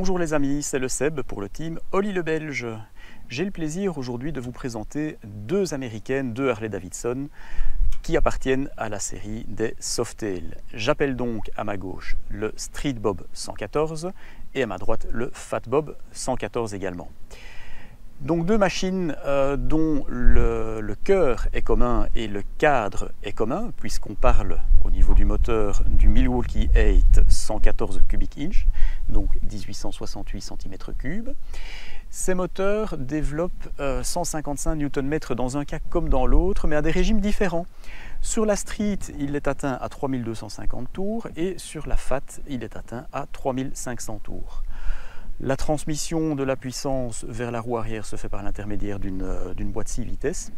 Bonjour les amis, c'est le Seb pour le team Oli le Belge. J'ai le plaisir aujourd'hui de vous présenter deux américaines, deux Harley-Davidson qui appartiennent à la série des Softail. J'appelle donc à ma gauche le Street Bob 114 et à ma droite le Fat Bob 114 également. Donc deux machines dont le cœur est commun et le cadre est commun, puisqu'on parle au niveau du moteur du Milwaukee 8 114 cubic inch, donc 1868 cm3. Ces moteurs développent 155 Nm dans un cas comme dans l'autre, mais à des régimes différents. Sur la Street, il est atteint à 3250 tours et sur la Fat, il est atteint à 3500 tours. La transmission de la puissance vers la roue arrière se fait par l'intermédiaire d'une boîte 6 vitesses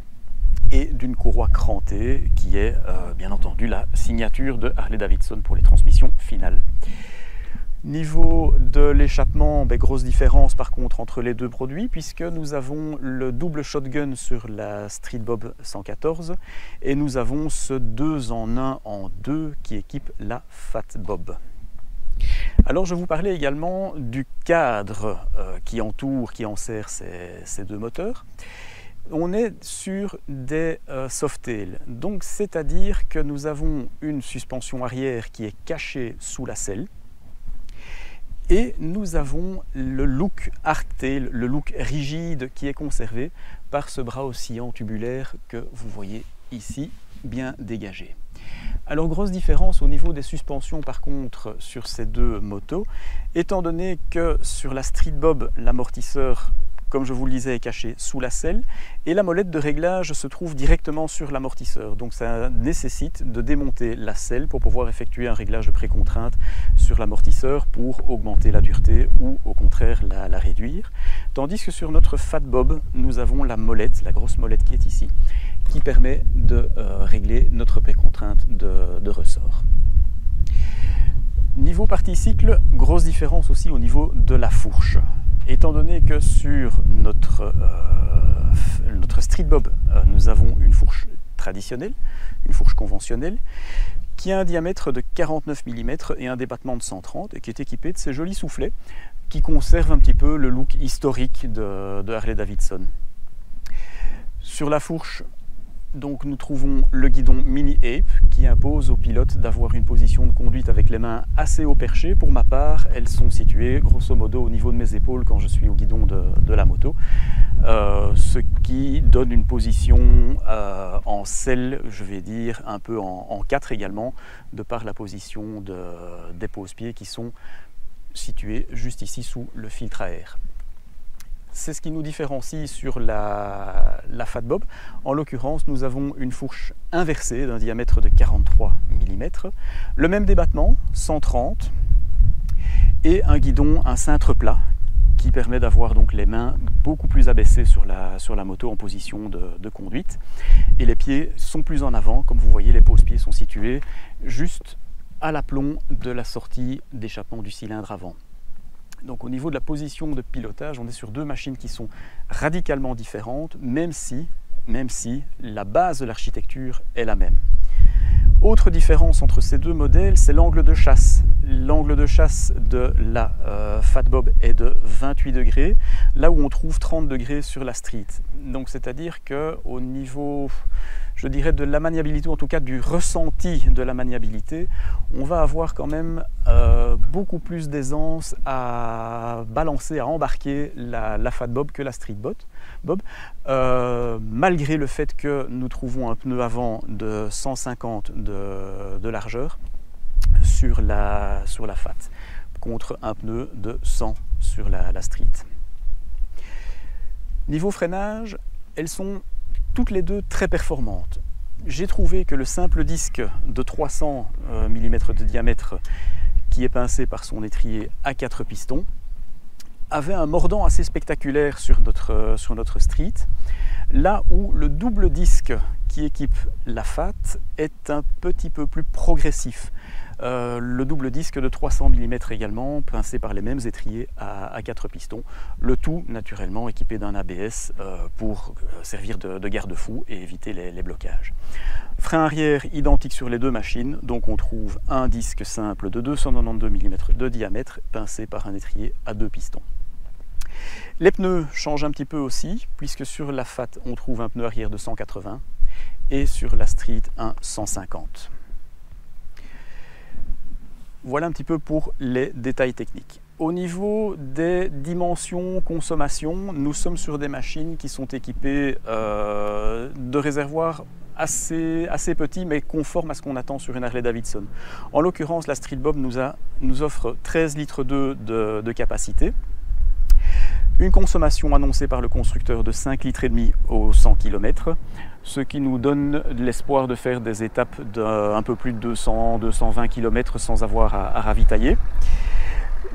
et d'une courroie crantée qui est bien entendu la signature de Harley-Davidson pour les transmissions finales. Niveau de l'échappement, grosse différence par contre entre les deux produits puisque nous avons le double shotgun sur la Street Bob 114 et nous avons ce 2 en 1 en 2 qui équipe la Fat Bob. Alors je vous parlais également du cadre qui enserre ces deux moteurs. On est sur des Softail, donc c'est-à-dire que nous avons une suspension arrière qui est cachée sous la selle et nous avons le look hardtail, le look rigide qui est conservé par ce bras oscillant tubulaire que vous voyez ici bien dégagé. Alors grosse différence au niveau des suspensions par contre sur ces deux motos, étant donné que sur la Street Bob l'amortisseur, comme je vous le disais, est caché sous la selle et la molette de réglage se trouve directement sur l'amortisseur. Donc ça nécessite de démonter la selle pour pouvoir effectuer un réglage de précontrainte sur l'amortisseur pour augmenter la dureté ou au contraire la réduire. Tandis que sur notre Fat Bob, nous avons la molette, la grosse molette qui est ici, qui permet de régler notre précontrainte de ressort. Niveau partie cycle, grosse différence aussi au niveau de la fourche. Étant donné que sur notre Street Bob, nous avons une fourche traditionnelle, une fourche conventionnelle, qui a un diamètre de 49 mm et un débattement de 130 et qui est équipée de ces jolis soufflets qui conservent un petit peu le look historique de Harley-Davidson. Sur la fourche, donc nous trouvons le guidon Mini Ape qui impose au pilote d'avoir une position de conduite avec les mains assez haut perchées. Pour ma part, elles sont situées grosso modo au niveau de mes épaules quand je suis au guidon de la moto, ce qui donne une position en selle, je vais dire un peu en 4 également, de par la position des pose-pieds qui sont situés juste ici sous le filtre à air. C'est ce qui nous différencie sur la Fat Bob. En l'occurrence, nous avons une fourche inversée d'un diamètre de 43 mm, le même débattement, 130, et un guidon, un cintre plat, qui permet d'avoir donc les mains beaucoup plus abaissées sur la moto en position de conduite. Et les pieds sont plus en avant, comme vous voyez, les pose-pieds sont situés juste à l'aplomb de la sortie d'échappement du cylindre avant. Donc au niveau de la position de pilotage, on est sur deux machines qui sont radicalement différentes, même si la base de l'architecture est la même. Autre différence entre ces deux modèles, c'est l'angle de chasse. L'angle de chasse de la Fat Bob est de 28 degrés, là où on trouve 30 degrés sur la Street. Donc c'est-à-dire qu'au niveau, je dirais, de la maniabilité, ou en tout cas du ressenti de la maniabilité, on va avoir quand même beaucoup plus d'aisance à balancer, à embarquer la Fat Bob que la Street Bob, malgré le fait que nous trouvons un pneu avant de 150 de largeur sur la Fat, contre un pneu de 100 sur la Street. Niveau freinage, elles sont toutes les deux très performantes. J'ai trouvé que le simple disque de 300 mm de diamètre qui est pincé par son étrier à 4 pistons avait un mordant assez spectaculaire sur notre Street, là où le double disque qui équipe la Fat est un petit peu plus progressif. le double disque de 300 mm également, pincé par les mêmes étriers à 4 pistons. Le tout naturellement équipé d'un ABS pour servir de garde-fou et éviter les blocages. Frein arrière identique sur les deux machines, donc on trouve un disque simple de 292 mm de diamètre, pincé par un étrier à 2 pistons. Les pneus changent un petit peu aussi, puisque sur la Fat on trouve un pneu arrière de 180 et sur la Street un 150. Voilà un petit peu pour les détails techniques. Au niveau des dimensions consommation, nous sommes sur des machines qui sont équipées de réservoirs assez petits mais conformes à ce qu'on attend sur une Harley-Davidson. En l'occurrence, la Street Bob nous offre 13,2 litres de capacité. Une consommation annoncée par le constructeur de 5,5 litres au 100 km, ce qui nous donne l'espoir de faire des étapes d'un peu plus de 200-220 km sans avoir à ravitailler.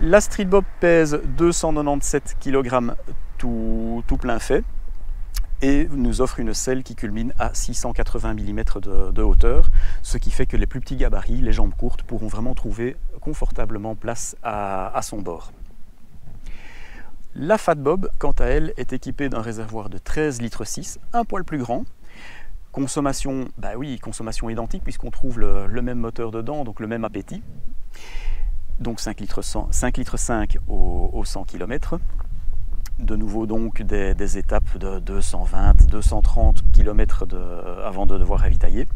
La Street Bob pèse 297 kg tout plein fait et nous offre une selle qui culmine à 680 mm de hauteur, ce qui fait que les plus petits gabarits, les jambes courtes, pourront vraiment trouver confortablement place à son bord. La Fat Bob, quant à elle, est équipée d'un réservoir de 13,6 litres, un poil plus grand. Consommation, bah oui, consommation identique puisqu'on trouve le même moteur dedans, donc le même appétit. Donc 5,5 litres au 100 km. De nouveau donc des étapes de 220-230 km avant de devoir ravitailler.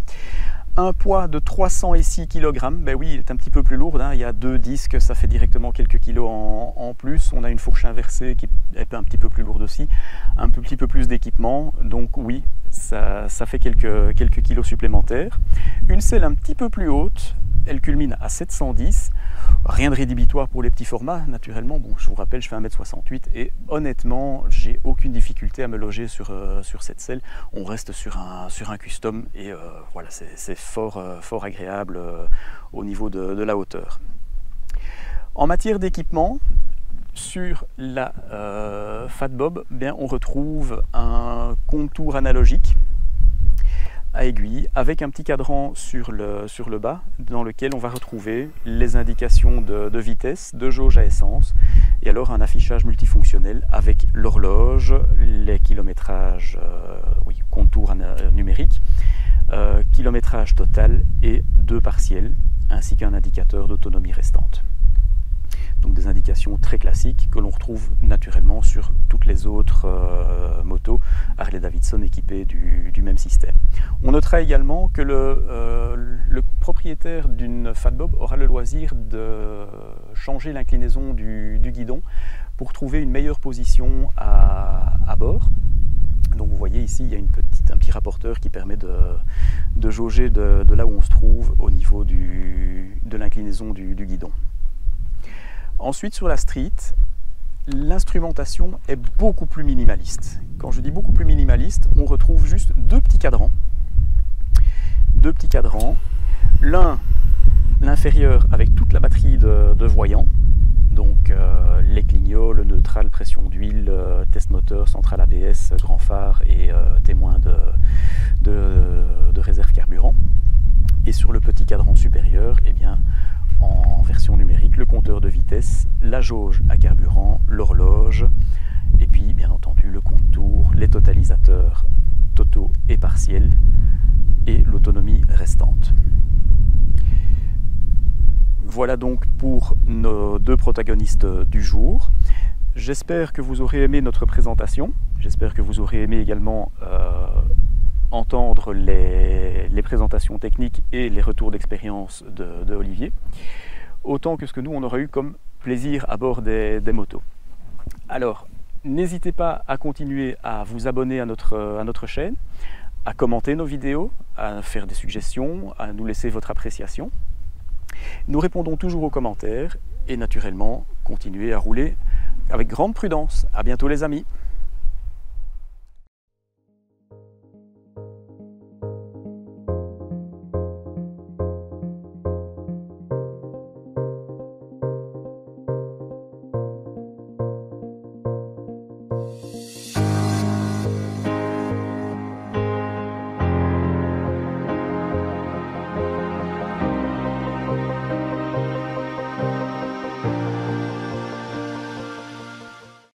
Un poids de 306 kg, ben oui, il est un petit peu plus lourd, hein. Il y a 2 disques, ça fait directement quelques kilos en plus. On a une fourche inversée qui est un petit peu plus lourde aussi, un petit peu plus d'équipement, donc oui, ça fait quelques kilos supplémentaires. Une selle un petit peu plus haute, elle culmine à 710. Rien de rédhibitoire pour les petits formats, naturellement. Bon, je vous rappelle, je fais 1m68 et honnêtement, j'ai aucune difficulté à me loger sur cette selle. On reste sur un custom et voilà, c'est fort agréable au niveau de la hauteur. En matière d'équipement, sur la Fat Bob, bien, on retrouve un contour analogique à aiguille avec un petit cadran sur le bas dans lequel on va retrouver les indications de vitesse, de jauge à essence et alors un affichage multifonctionnel avec l'horloge, les kilométrages, oui, contour numérique, kilométrage total et 2 partiels ainsi qu'un indicateur d'autonomie restante. Donc des indications très classiques que l'on retrouve naturellement sur toutes les autres motos Harley-Davidson équipées du même système. On notera également que le propriétaire d'une Fat Bob aura le loisir de changer l'inclinaison du guidon pour trouver une meilleure position à bord. Donc vous voyez ici, il y a un petit rapporteur qui permet de jauger de là où on se trouve au niveau de l'inclinaison du guidon. Ensuite, sur la Street, l'instrumentation est beaucoup plus minimaliste. Quand je dis beaucoup plus minimaliste, on retrouve juste 2 petits cadrans. 2 petits cadrans. L'un, l'inférieur, avec toute la batterie de voyants. Donc les clignots, le neutral, pression d'huile, test moteur, centrale ABS, grand phare et témoin de réserve carburant. Et sur le petit cadran supérieur, eh bien, en version numérique, le compteur de vitesse, la jauge à carburant, l'horloge, et puis bien entendu le contour, les totalisateurs totaux et partiels, et l'autonomie restante. Voilà donc pour nos 2 protagonistes du jour. J'espère que vous aurez aimé notre présentation, j'espère que vous aurez aimé également entendre les présentations techniques et les retours d'expérience de Olivier, autant que ce que nous on aura eu comme plaisir à bord des motos. Alors, n'hésitez pas à continuer à vous abonner à notre chaîne, à commenter nos vidéos, à faire des suggestions, à nous laisser votre appréciation. Nous répondons toujours aux commentaires et naturellement, continuez à rouler avec grande prudence. À bientôt les amis.